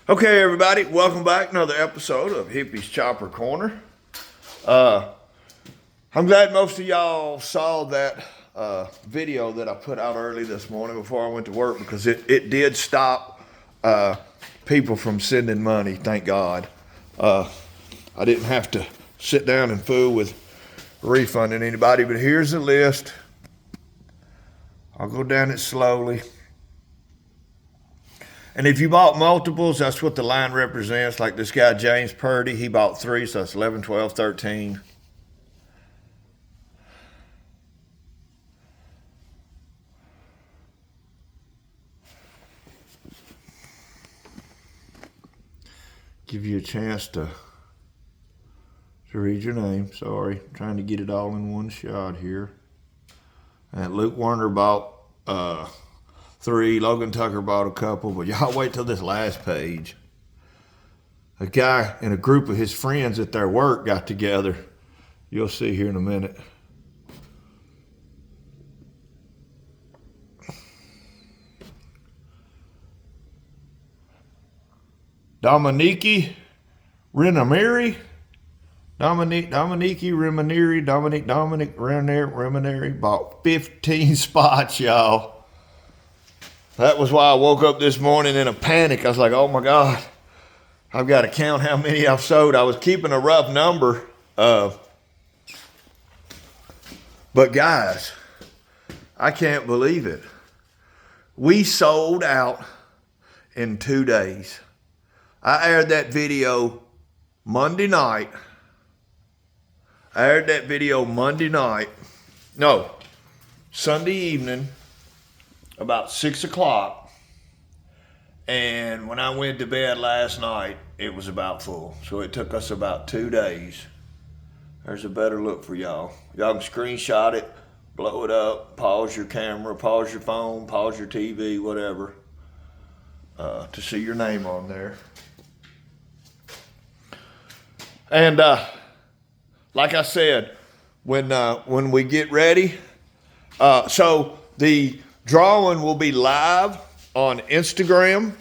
Okay, everybody, welcome back. Another episode of Hippie's Chopper Corner. I'm glad most of y'all saw that video that I put out early this morning before I went to work because it did stop people from sending money, thank God. I didn't have to sit down and fool with refunding anybody, but here's the list. I'll go down it slowly. And if you bought multiples, that's what the line represents. Like this guy, James Purdy, he bought 3, so that's 11, 12, 13. Give you a chance to read your name. Sorry, I'm trying to get it all in one shot here. And Luke Warner bought 3. Logan Tucker bought a couple, but y'all wait till this last page. A guy and a group of his friends at their work got together. You'll see here in a minute. Dominique Renamiri bought 15 spots, y'all. That was why I woke up this morning in a panic. I was like, oh my God, I've got to count how many I've sold. I was keeping a rough number. But guys, I can't believe it. We sold out in 2 days. I aired that video Monday night. Sunday evening, about 6 o'clock. And when I went to bed last night, it was about full. So it took us about 2 days. There's a better look for y'all. Y'all can screenshot it, blow it up, pause your camera, pause your phone, pause your TV, whatever, to see your name on there. And like I said, when we get ready, so the drawing will be live on Instagram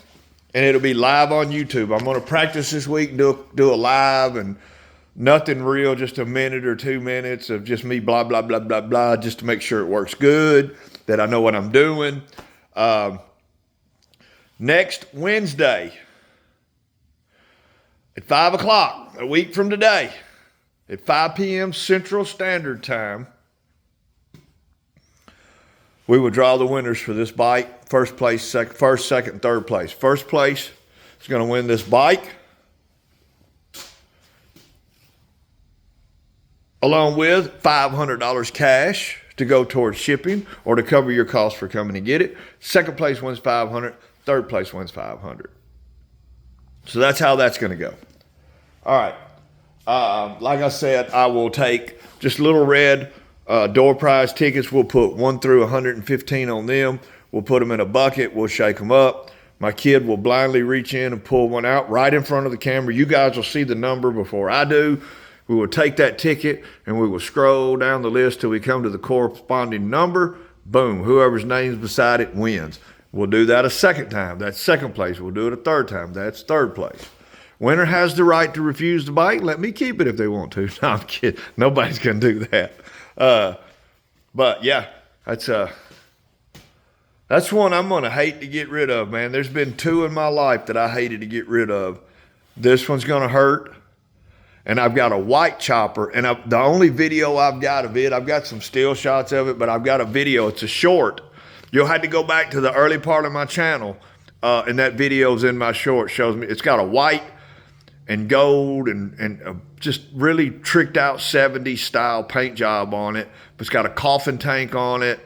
and it'll be live on YouTube. I'm going to practice this week and do a live and nothing real, just a minute or 2 minutes of just me blah, blah, blah, blah, blah, just to make sure it works good, that I know what I'm doing. Next Wednesday at 5 o'clock, a week from today, at 5 p.m. Central Standard Time, we will draw the winners for this bike. First, second, third place. First place is going to win this bike, along with $500 cash to go towards shipping or to cover your costs for coming to get it. Second place wins $500. Third place wins $500. So that's how that's going to go. All right. Like I said, I will take just little red door prize tickets. We'll put 1 through 115 on them. We'll put them in a bucket. We'll shake them up. My kid will blindly reach in and pull one out right in front of the camera. You guys will see the number before I do. We will take that ticket and we will scroll down the list till we come to the corresponding number. Boom. Whoever's name's beside it wins. We'll do that a second time. That's second place. We'll do it a third time. That's third place. Winner has the right to refuse the bike. Let me keep it if they want to. No, I'm kidding. Nobody's going to do that. But yeah, that's one I'm going to hate to get rid of, man. There's been 2 in my life that I hated to get rid of. This one's going to hurt. And I've got a white chopper. And the only video I've got of it, I've got some still shots of it, but I've got a video. It's a short. You'll have to go back to the early part of my channel. And that video's in my short. Shows me it's got a white and gold and just really tricked out 70s style paint job on it. It's got a coffin tank on it.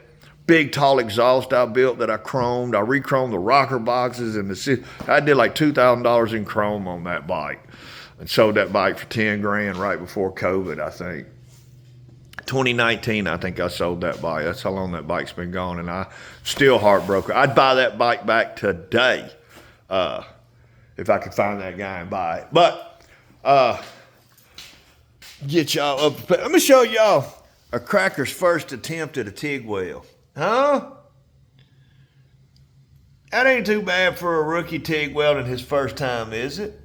Big tall exhaust I built that I chromed. I re-chromed the rocker boxes and I did like $2,000 in chrome on that bike and sold that bike for 10 grand right before COVID, I think. 2019, I think I sold that bike. That's how long that bike's been gone, and I still heartbroken. I'd buy that bike back today if I could find that guy and buy it. But get y'all up. Let me show y'all a cracker's first attempt at a TIG wheel. Huh? That ain't too bad for a rookie TIG welding his first time, is it?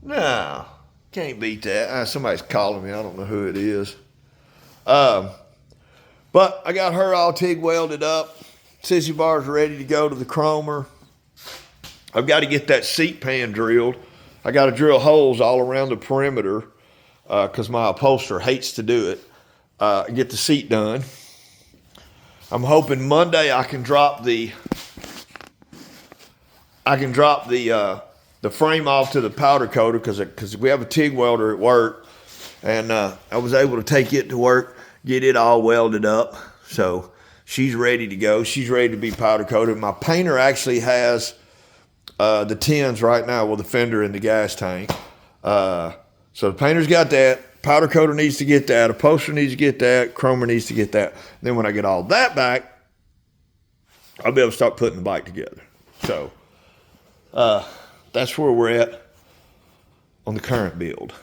No, can't beat that. Somebody's calling me. I don't know who it is. But I got her all TIG welded up. Sissy bars ready to go to the chromer. I've got to get that seat pan drilled. I got to drill holes all around the perimeter because my upholsterer hates to do it. Get the seat done. I'm hoping Monday I can drop the frame off to the powder coater because we have a TIG welder at work, and I was able to take it to work, get it all welded up. So she's ready to go. She's ready to be powder coated. My painter actually has the tins right now with the fender and the gas tank. So the painter's got that. Powder coater needs to get that. Upholsterer needs to get that. Chromer needs to get that. Then when I get all that back, I'll be able to start putting the bike together. So that's where we're at on the current build.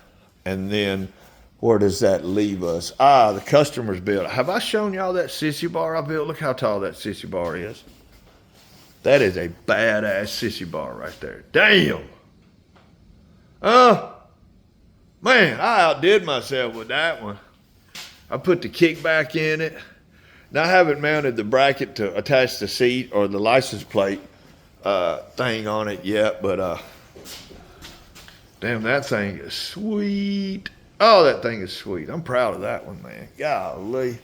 And then where does that leave us? The customer's build. Have I shown y'all that sissy bar I built? Look how tall that sissy bar is. That is a badass sissy bar right there. Damn. Man, I outdid myself with that one. I put the kickback in it. Now I haven't mounted the bracket to attach the seat or the license plate thing on it yet, but damn, that thing is sweet. Oh, that thing is sweet. I'm proud of that one, man. Golly.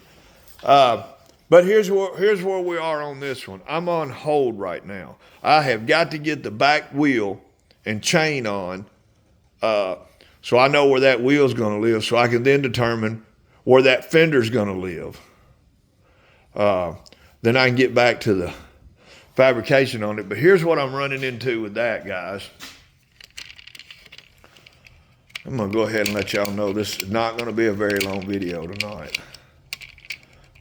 But here's where we are on this one. I'm on hold right now. I have got to get the back wheel and chain on so I know where that wheel's going to live, so I can then determine where that fender's going to live. Then I can get back to the fabrication on it. But here's what I'm running into with that, guys. I'm going to go ahead and let y'all know this is not going to be a very long video tonight.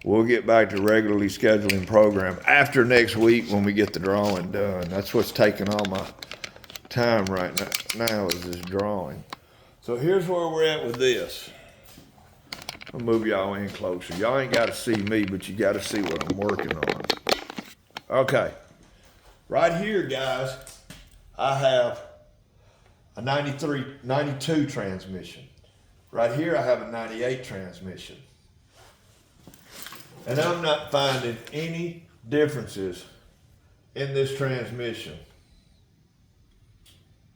We'll get back to regularly scheduling program after next week when we get the drawing done. That's what's taking all my time right now is this drawing. So here's where we're at with this. I'll move y'all in closer. Y'all ain't got to see me, but you got to see what I'm working on. Okay. Right here, guys, I have a 92 transmission. Right here, I have a 98 transmission. And I'm not finding any differences in this transmission.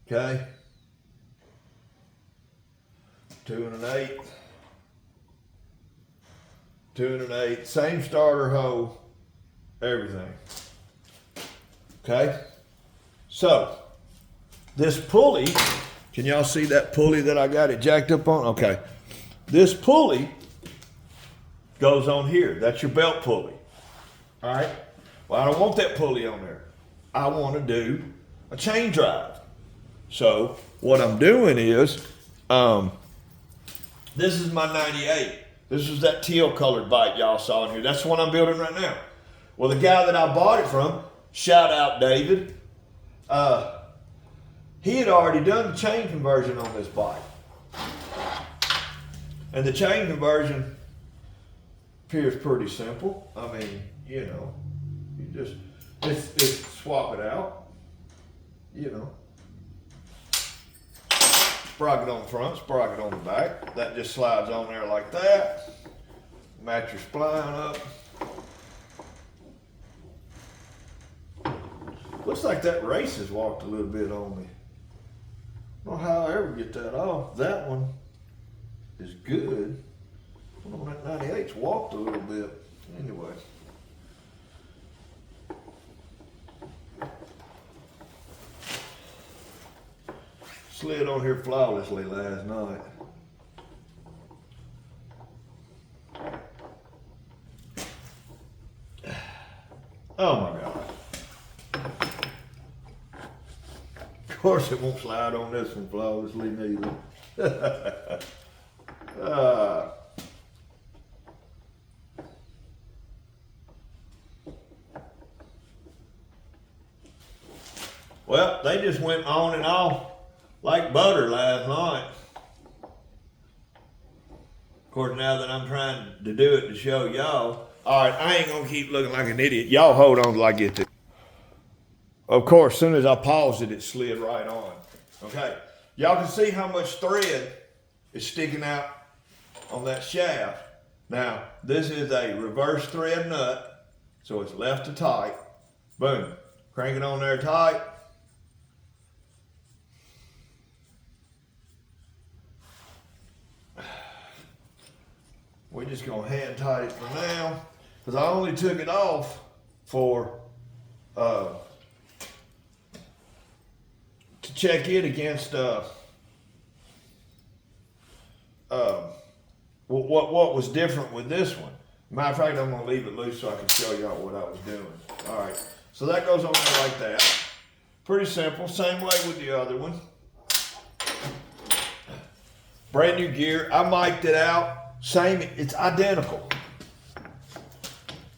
Okay? 2 and an 8. 2 and an 8. Same starter hole. Everything. Okay? So, this pulley, can y'all see that pulley that I got it jacked up on? Okay. This pulley goes on here. That's your belt pulley. All right? Well, I don't want that pulley on there. I want to do a chain drive. So, what I'm doing is, this is my 98. This is that teal colored bike y'all saw in here. That's the one I'm building right now. Well, the guy that I bought it from, shout out David, he had already done the chain conversion on this bike. And the chain conversion appears pretty simple. I mean, you know, you just swap it out, you know. Sprocket on the front, sprocket on the back. That just slides on there like that. Match your spline up. Looks like that race has walked a little bit on me. I don't know how I ever get that off. That one is good. Well, that 98's walked a little bit. Anyway. Slid on here flawlessly last night. Oh my God. Of course it won't slide on this one flawlessly neither. Well, they just went on and off like butter last night. Of course, now that I'm trying to do it to show y'all, All right, I ain't gonna keep looking like an idiot. Y'all hold on till I get this. Of course, as soon as I paused it, it slid right on. Okay, y'all can see how much thread is sticking out on that shaft. Now, this is a reverse thread nut, so it's left to tight. Boom, crank it on there tight. We're just gonna hand tight it for now, because I only took it off for to check it against what was different with this one. Matter of fact, I'm gonna leave it loose so I can show y'all what I was doing. All right, so that goes on there like that. Pretty simple, same way with the other one. Brand new gear, I mic'd it out. Same, it's identical.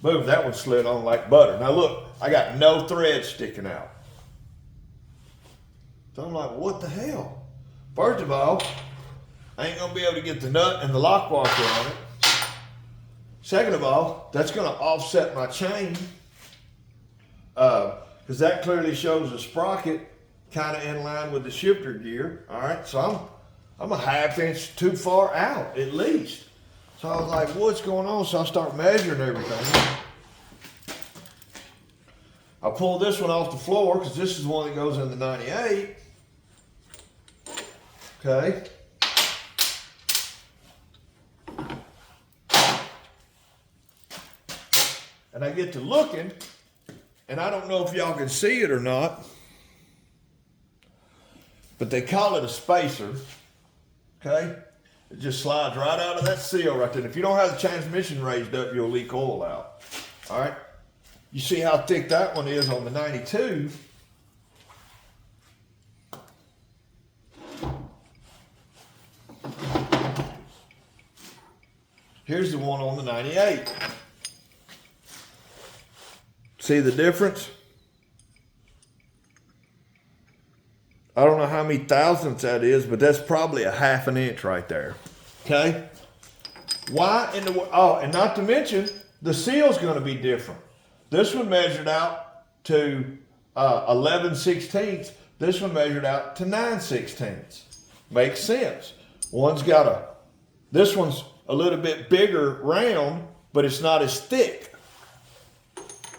Boom, that one slid on like butter. Now look, I got no thread sticking out. So I'm like, what the hell? First of all, I ain't gonna be able to get the nut and the lock washer on it. Second of all, that's gonna offset my chain, because that clearly shows a sprocket kind of in line with the shifter gear. All right, so I'm a half inch too far out at least. So I was like, what's going on? So I start measuring everything. I pull this one off the floor because this is the one that goes in the 98. Okay. And I get to looking, and I don't know if y'all can see it or not, but they call it a spacer. Okay. It just slides right out of that seal right there. And if you don't have the transmission raised up, you'll leak oil out. All right. You see how thick that one is on the 92. Here's the one on the 98. See the difference? I don't know how many thousandths that is, but that's probably a half an inch right there. Okay? Why in the, oh, and not to mention, the seal's gonna be different. This one measured out to 11/16. This one measured out to 9/16. Makes sense. This one's a little bit bigger round, but it's not as thick.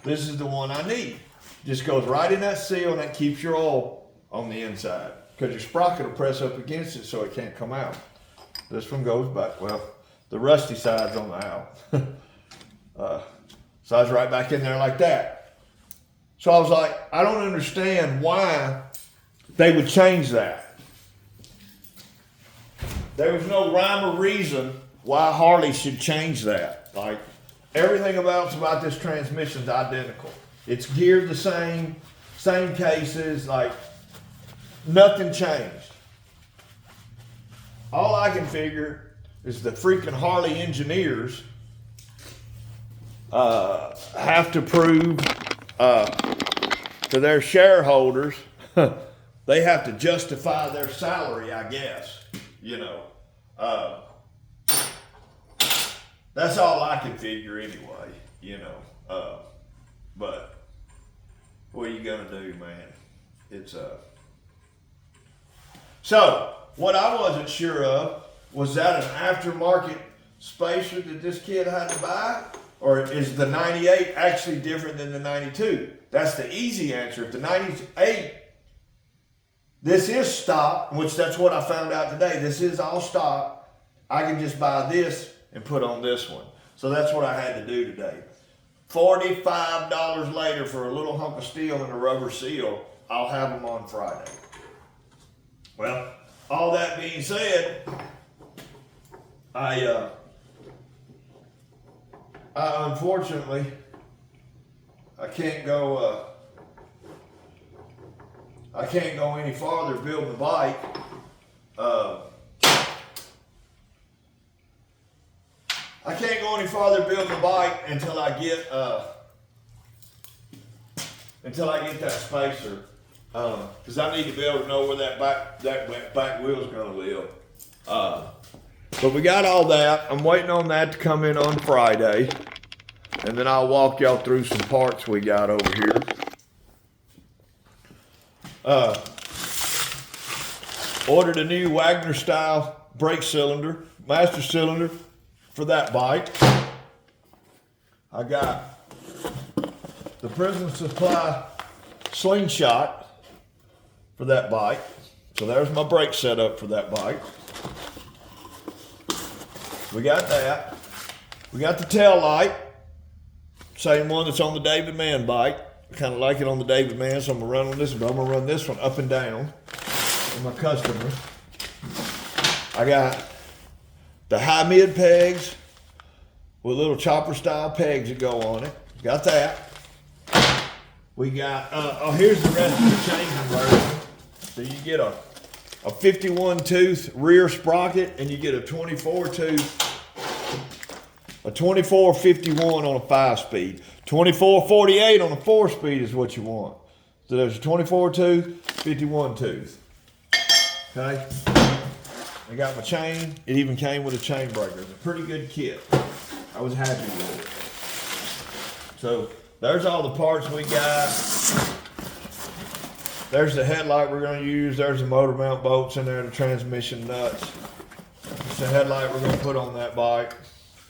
This is the one I need. Just goes right in that seal, and that keeps your oil on the inside, because your sprocket will press up against it so it can't come out. This one goes back, well, the rusty side's on the out. Slides right back in there like that. So I was like, I don't understand why they would change that. There was no rhyme or reason why Harley should change that. Like, everything about this transmission's identical. It's geared the same cases, like, nothing changed. All I can figure is the freaking Harley engineers have to prove to their shareholders, they have to justify their salary, I guess. You know, that's all I can figure anyway. You know, but what are you gonna do, man? It's So, what I wasn't sure of, was that an aftermarket spacer that this kid had to buy? Or is the 98 actually different than the 92? That's the easy answer. If the 98, this is stock, which that's what I found out today. This is all stock. I can just buy this and put on this one. So that's what I had to do today. $45 later for a little hunk of steel and a rubber seal. I'll have them on Friday. Well, all that being said, I unfortunately, I can't go any farther building the bike. I can't go any farther building the bike until I get that spacer. Because I need to be able to know where that back wheel is going to live. But we got all that. I'm waiting on that to come in on Friday. and then I'll walk y'all through some parts we got over here. Ordered a new Wagner style brake cylinder, master cylinder for that bike. I got the Prism Supply slingshot for that bike. So there's my brake setup for that bike. We got that. We got the tail light, same one that's on the David Mann bike. I kind of like it on the David Mann, so I'm gonna run on this one, but I'm gonna run this one up and down for my customers. I got the high mid pegs with little chopper style pegs that go on it. Got that. We got, here's the rest of the chain conversion. So you get a 51 tooth rear sprocket, and you get a 24 tooth, a 2451 on a 5-speed. 2448 on a 4-speed is what you want. So there's a 24 tooth, 51 tooth. Okay. I got my chain. It even came with a chain breaker. It's a pretty good kit. I was happy with it. So there's all the parts we got. There's the headlight we're going to use. There's the motor mount bolts in there, the transmission nuts. It's the headlight we're going to put on that bike.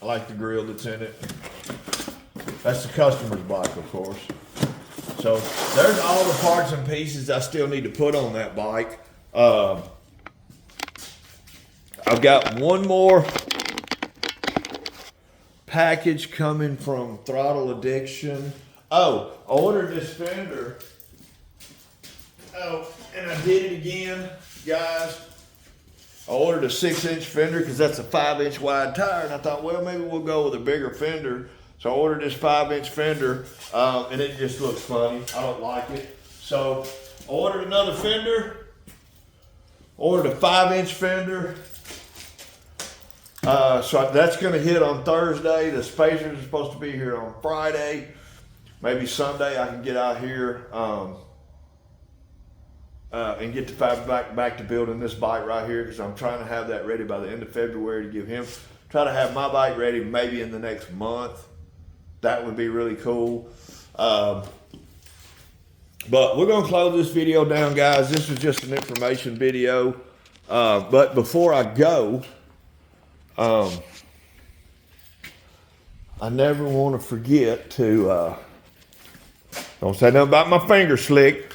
I like the grill that's in it. That's the customer's bike, of course. So there's all the parts and pieces I still need to put on that bike. I've got one more package coming from Throttle Addiction. Oh, I ordered this fender. Oh, and I did it again, guys. I ordered a 6-inch fender because that's a 5-inch wide tire, and I thought, well, maybe we'll go with a bigger fender. So I ordered this 5-inch fender, and it just looks funny. I don't like it. So I ordered another fender. Ordered a 5-inch fender. So that's going to hit on Thursday. The spacers are supposed to be here on Friday. Maybe Sunday I can get out here and get the fiber back to building this bike right here, because I'm trying to have that ready by the end of February to give him. Try to have my bike ready maybe in the next month. That would be really cool. But we're going to close this video down, guys. This was just an information video. But before I go, I never want to forget to, don't say nothing about my finger slick.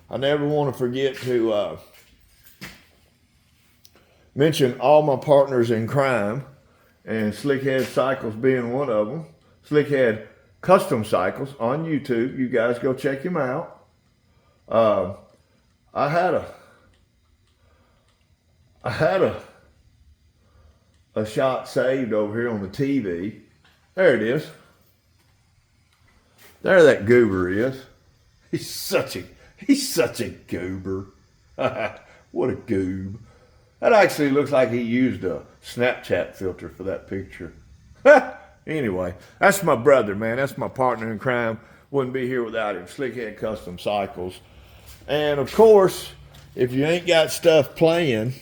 I never want to forget to mention all my partners in crime, and Slickhead Cycles being one of them. Slickhead Custom Cycles on YouTube. You guys go check him out. I had a shot saved over here on the TV. There it is. There that goober is. He's such a goober. What a goob. That actually looks like he used a Snapchat filter for that picture. Anyway, that's my brother, man. That's my partner in crime. Wouldn't be here without him. Slickhead Custom Cycles. And of course, if you ain't got stuff playing,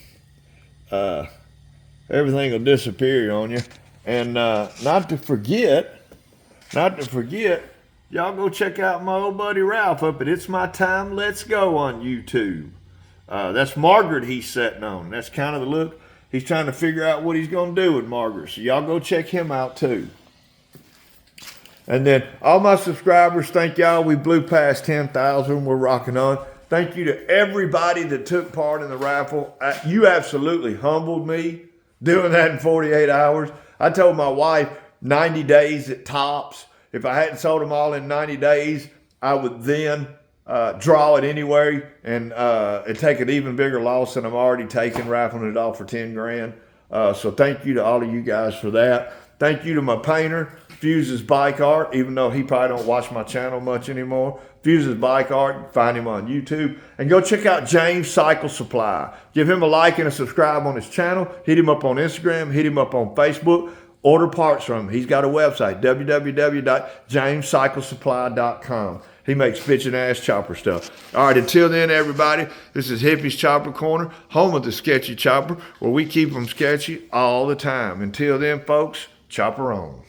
everything will disappear on you. And not to forget, y'all go check out my old buddy Ralph up at It's My Time, Let's Go on YouTube. That's Margaret he's sitting on. That's kind of the look. He's trying to figure out what he's going to do with Margaret. So y'all go check him out too. And then all my subscribers, thank y'all. We blew past 10,000. We're rocking on. Thank you to everybody that took part in the raffle. You absolutely humbled me doing that in 48 hours. I told my wife 90 days at tops. If I hadn't sold them all in 90 days, I would then draw it anyway and take an even bigger loss than I'm already taking, raffling it off for 10 grand. So thank you to all of you guys for that. Thank you to my painter, Fuse's Bike Art, even though he probably don't watch my channel much anymore. Fuse's Bike Art, find him on YouTube. And go check out James Cycle Supply. Give him a like and a subscribe on his channel. Hit him up on Instagram. Hit him up on Facebook. Order parts from him. He's got a website, www.jamescyclesupply.com. He makes bitchin' ass chopper stuff. All right, until then, everybody, this is Hippie's Chopper Corner, home of the sketchy chopper, where we keep them sketchy all the time. Until then, folks, chopper on.